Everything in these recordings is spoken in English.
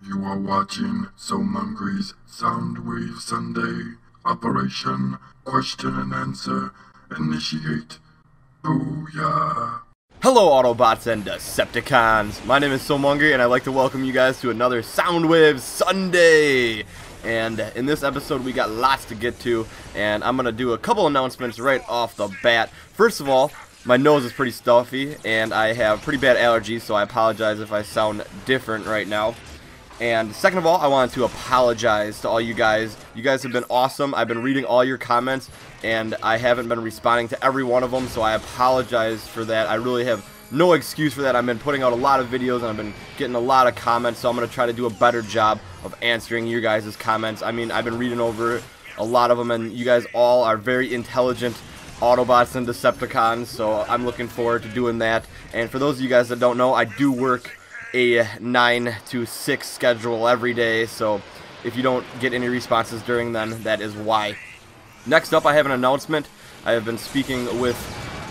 You are watching Soundwave's Soundwave Sunday. Operation Question and Answer. Initiate. Booyah. Hello Autobots and Decepticons, my name is Soundwave and I'd like to welcome you guys to another Soundwave Sunday. And in this episode we got lots to get to, and I'm going to do a couple announcements right off the bat. First of all, my nose is pretty stuffy and I have pretty bad allergies, so I apologize if I sound different right now. And second of all, I wanted to apologize to all you guys. You guys have been awesome. I've been reading all your comments, and I haven't been responding to every one of them, so I apologize for that. I really have no excuse for that. I've been putting out a lot of videos, and I've been getting a lot of comments, so I'm going to try to do a better job of answering your guys' comments. I mean, I've been reading over a lot of them, and you guys all are very intelligent Autobots and Decepticons, so I'm looking forward to doing that. And for those of you guys that don't know, I do work a 9 to 6 schedule every day, so if you don't get any responses during then, that is why. Next up, I have an announcement. I have been speaking with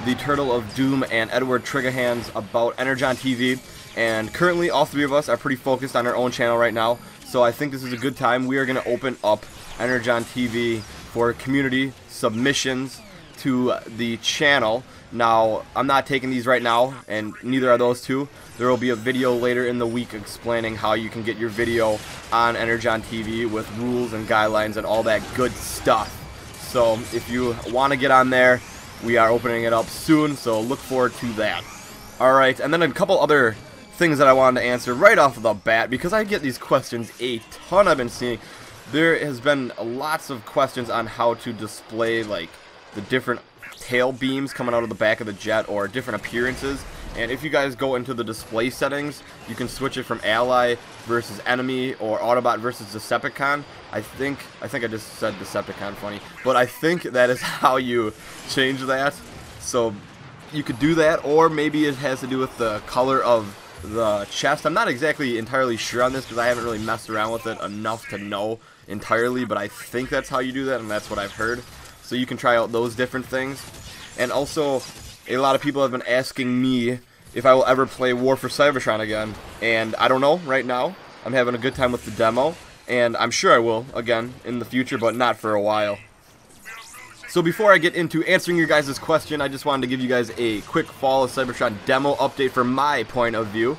the Turtle of Doom and Edward Triggerhands about Energon TV, and currently all three of us are pretty focused on our own channel right now, so I think this is a good time. We are going to open up Energon TV for community submissions to the channel. Now, I'm not taking these right now, and neither are those two. There will be a video later in the week explaining how you can get your video on Energon TV with rules and guidelines and all that good stuff. So, if you want to get on there, we are opening it up soon, so look forward to that. Alright, and then a couple other things that I wanted to answer right off the bat, because I get these questions a ton. I've been seeing. There has been lots of questions on how to display, like, the different tail beams coming out of the back of the jet, or different appearances. And if you guys go into the display settings, you can switch it from ally versus enemy or Autobot versus Decepticon. I think I just said Decepticon funny, but I think that is how you change that. So you could do that, or maybe it has to do with the color of the chest. I'm not exactly entirely sure on this because I haven't really messed around with it enough to know entirely, but I think that's how you do that, and that's what I've heard. So you can try out those different things. And also, a lot of people have been asking me if I will ever play War for Cybertron again. And I don't know right now. I'm having a good time with the demo, and I'm sure I will again in the future, but not for a while. So before I get into answering your guys' question, I just wanted to give you guys a quick Fall of Cybertron demo update from my point of view.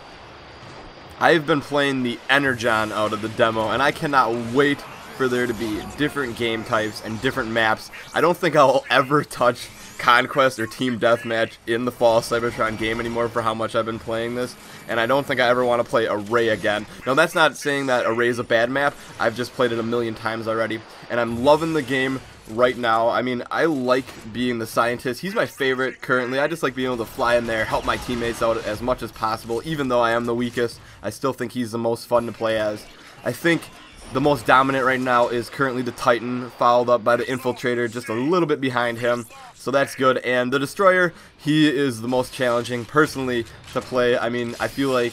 I've been playing the Energon out of the demo, and I cannot wait for there to be different game types and different maps. I don't think I'll ever touch Conquest or Team Deathmatch in the Fall of Cybertron game anymore for how much I've been playing this, and I don't think I ever want to play Array again. Now, that's not saying that Array is a bad map. I've just played it a million times already, and I'm loving the game right now. I mean, I like being the scientist. He's my favorite currently. I just like being able to fly in there, help my teammates out as much as possible. Even though I am the weakest, I still think he's the most fun to play as. I think the most dominant right now is currently the Titan, followed up by the Infiltrator, just a little bit behind him, so that's good. And the Destroyer, he is the most challenging, personally, to play. I mean, I feel like,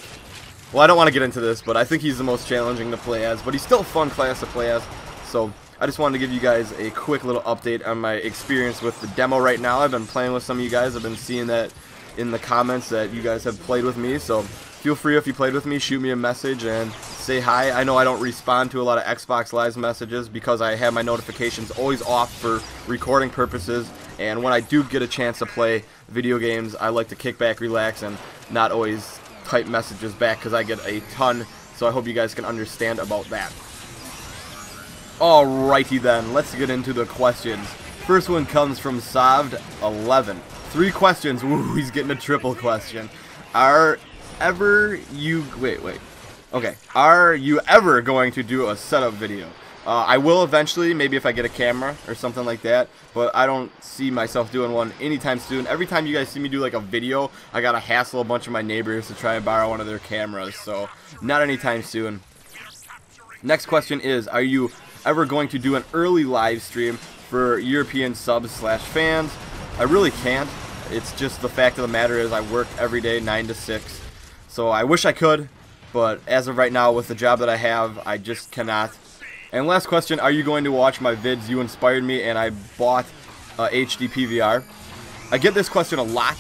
well, I don't want to get into this, but I think he's the most challenging to play as, but he's still a fun class to play as. So I just wanted to give you guys a quick little update on my experience with the demo right now. I've been playing with some of you guys. I've been seeing that in the comments that you guys have played with me, so feel free, if you played with me, shoot me a message and say hi. I know I don't respond to a lot of Xbox Live messages because I have my notifications always off for recording purposes, and when I do get a chance to play video games, I like to kick back, relax, and not always type messages back because I get a ton, so I hope you guys can understand about that. Alrighty then, let's get into the questions. First one comes from Saved11. 3 questions. Ooh, he's getting a triple question. Are you ever going to do a setup video? I will eventually, maybe if I get a camera or something like that, but I don't see myself doing one anytime soon. Every time you guys see me do like a video, I gotta hassle a bunch of my neighbors to try and borrow one of their cameras, so not anytime soon. Next question is, are you ever going to do an early live stream for European subs/fans? I really can't. It's just the fact of the matter is I work every day 9 to 6. So I wish I could, but as of right now with the job that I have, I just cannot. And last question, are you going to watch my vids? You inspired me and I bought HD PVR. I get this question a lot,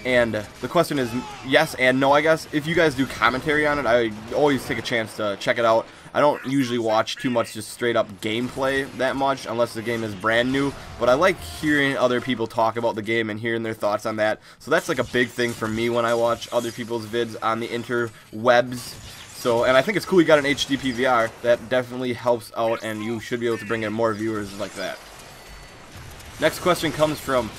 And the question is yes and no, I guess. If you guys do commentary on it, I always take a chance to check it out. I don't usually watch too much just straight up gameplay that much unless the game is brand new, but I like hearing other people talk about the game and hearing their thoughts on that. So that's like a big thing for me when I watch other people's vids on the interwebs. So, and I think it's cool you got an HD PVR. That definitely helps out, and you should be able to bring in more viewers like that. Next question comes from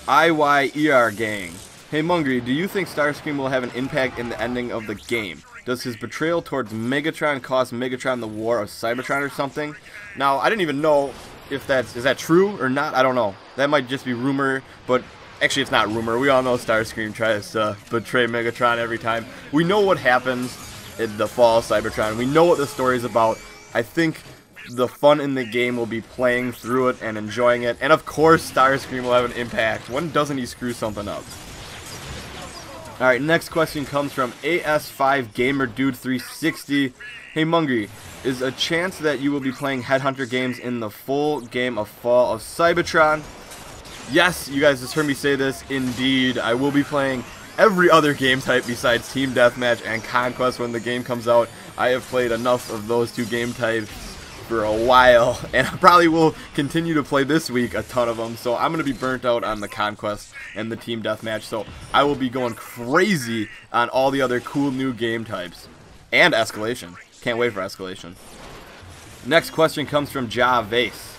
IYER Gang. Hey Mungry, do you think Starscream will have an impact in the ending of the game? Does his betrayal towards Megatron cost Megatron the war of Cybertron or something? Now, I didn't even know if is that true or not. I don't know. That might just be rumor, but actually it's not rumor. We all know Starscream tries to betray Megatron every time. We know what happens in the fall of Cybertron. We know what the story's about. I think the fun in the game will be playing through it and enjoying it. And of course Starscream will have an impact. When doesn't he screw something up? Alright, next question comes from AS5GamerDude360. Hey Mungry, is a chance that you will be playing Headhunter games in the full game of Fall of Cybertron? Yes, you guys just heard me say this. Indeed, I will be playing every other game type besides Team Deathmatch and Conquest when the game comes out. I have played enough of those two game types for a while, and I probably will continue to play this week a ton of them, so I'm going to be burnt out on the Conquest and the Team Deathmatch, so I will be going crazy on all the other cool new game types. And Escalation. Can't wait for Escalation. Next question comes from Ja Vase.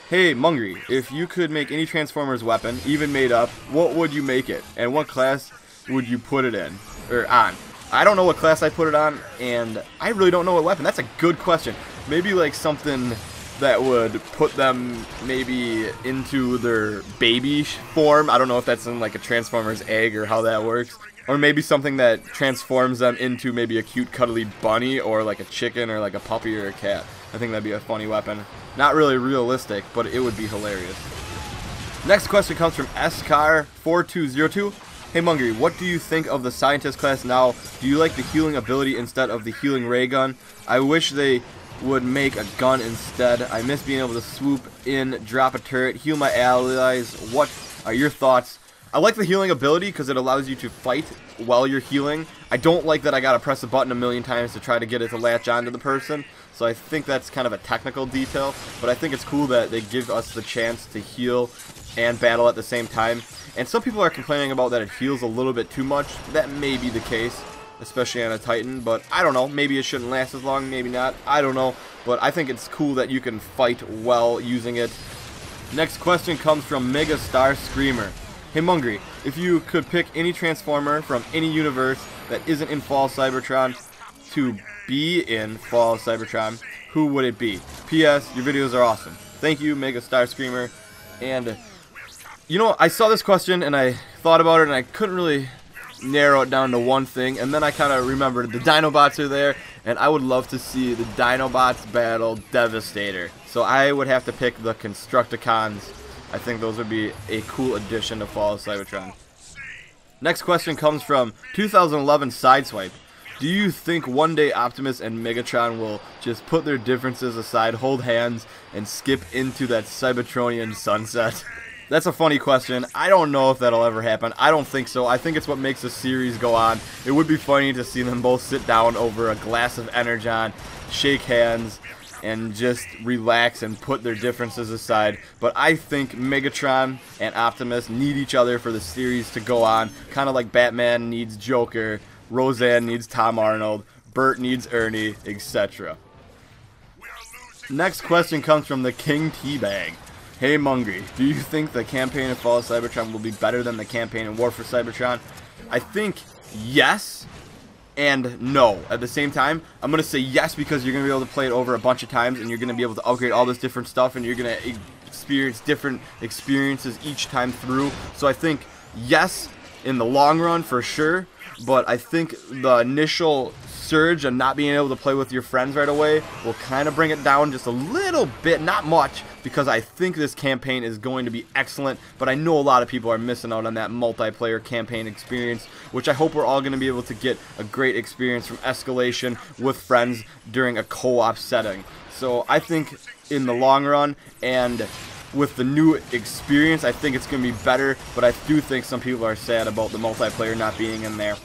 Hey Mungry, if you could make any Transformers weapon, even made up, what would you make it? And what class would you put it in? Or on? I don't know what class I put it on, and I really don't know what weapon. That's a good question. Maybe like something that would put them maybe into their baby form. I don't know if that's in like a Transformer's egg or how that works. Or maybe something that transforms them into maybe a cute cuddly bunny or like a chicken or like a puppy or a cat. I think that'd be a funny weapon. Not really realistic, but it would be hilarious. Next question comes from SCAR4202. Hey Mungry, what do you think of the scientist class now? Do you like the healing ability instead of the healing ray gun? I wish they would make a gun instead. I miss being able to swoop in, drop a turret, heal my allies. What are your thoughts? I like the healing ability because it allows you to fight while you're healing. I don't like that I gotta press a button a million times to try to get it to latch onto the person. So I think that's kind of a technical detail, but I think it's cool that they give us the chance to heal and battle at the same time. And some people are complaining about that it heals a little bit too much. That may be the case, especially on a Titan, but I don't know. Maybe it shouldn't last as long, maybe not. I don't know, but I think it's cool that you can fight well using it. Next question comes from Mega Star Screamer. Hey Mungry, if you could pick any Transformer from any universe that isn't in Fall Cybertron to be in Fall Cybertron, who would it be? P.S. Your videos are awesome. Thank you, Mega Star Screamer. And you know, I saw this question and I thought about it and I couldn't really narrow it down to one thing, and then I kind of remembered the Dinobots are there, and I would love to see the Dinobots battle Devastator. So I would have to pick the Constructicons. I think those would be a cool addition to Fall of Cybertron. Next question comes from 2011 Sideswipe. Do you think one day Optimus and Megatron will just put their differences aside, hold hands, and skip into that Cybertronian sunset? That's a funny question. I don't know if that'll ever happen. I don't think so. I think it's what makes the series go on. It would be funny to see them both sit down over a glass of Energon, shake hands, and just relax and put their differences aside. But I think Megatron and Optimus need each other for the series to go on. Kind of like Batman needs Joker, Roseanne needs Tom Arnold, Bert needs Ernie, etc. Next question comes from the King Teabag. Hey Mungry, do you think the campaign of Fall of Cybertron will be better than the campaign in War for Cybertron? I think yes and no at the same time. I'm going to say yes because you're going to be able to play it over a bunch of times and you're going to be able to upgrade all this different stuff and you're going to experience different experiences each time through. So I think yes in the long run for sure, but I think the initial surge and not being able to play with your friends right away will kind of bring it down just a little bit, not much, because I think this campaign is going to be excellent, but I know a lot of people are missing out on that multiplayer campaign experience, which I hope we're all going to be able to get a great experience from Escalation with friends during a co-op setting. So I think in the long run, and with the new experience, I think it's going to be better, but I do think some people are sad about the multiplayer not being in there.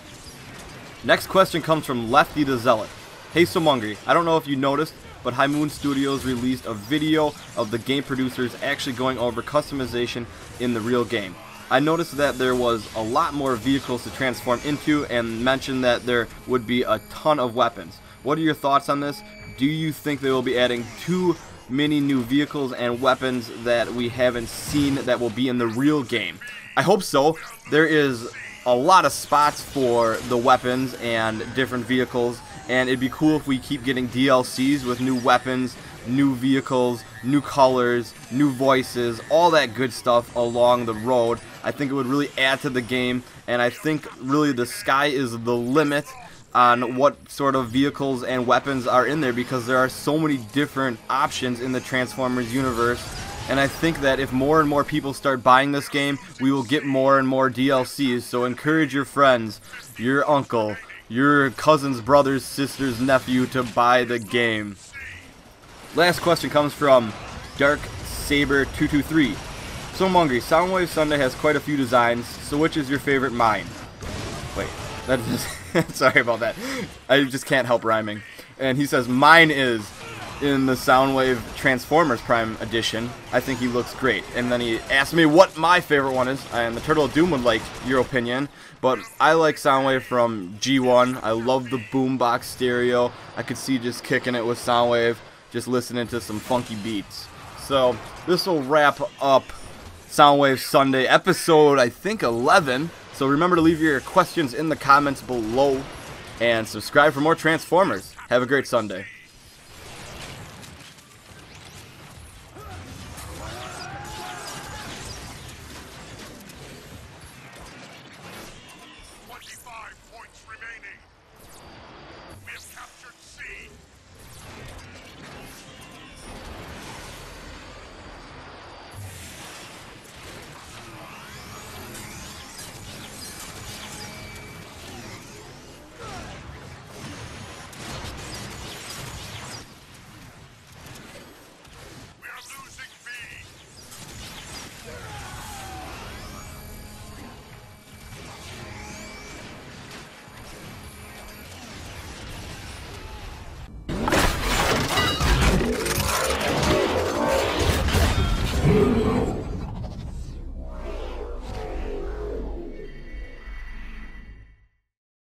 Next question comes from Lefty the Zealot. Hey Somongri, I don't know if you noticed, but High Moon Studios released a video of the game producers actually going over customization in the real game. I noticed that there was a lot more vehicles to transform into and mentioned that there would be a ton of weapons. What are your thoughts on this? Do you think they will be adding too many new vehicles and weapons that we haven't seen that will be in the real game? I hope so. There is a lot of spots for the weapons and different vehicles, and it'd be cool if we keep getting DLCs with new weapons, new vehicles, new colors, new voices, all that good stuff along the road. I think it would really add to the game, and I think really the sky is the limit on what sort of vehicles and weapons are in there, because there are so many different options in the Transformers universe. And I think that if more and more people start buying this game, we will get more and more DLCs. So encourage your friends, your uncle, your cousin's brother's sister's nephew to buy the game. Last question comes from Dark Saber 223. So Mungry, Soundwave Sunday has quite a few designs, so which is your favorite mine? Wait, that is sorry about that. I just can't help rhyming. And he says mine is in the Soundwave Transformers Prime Edition. I think he looks great. And then he asked me what my favorite one is, and the Turtle of Doom would like your opinion. But I like Soundwave from G1. I love the boombox stereo. I could see just kicking it with Soundwave, just listening to some funky beats. So this will wrap up Soundwave Sunday episode, I think 11. So remember to leave your questions in the comments below and subscribe for more Transformers. Have a great Sunday.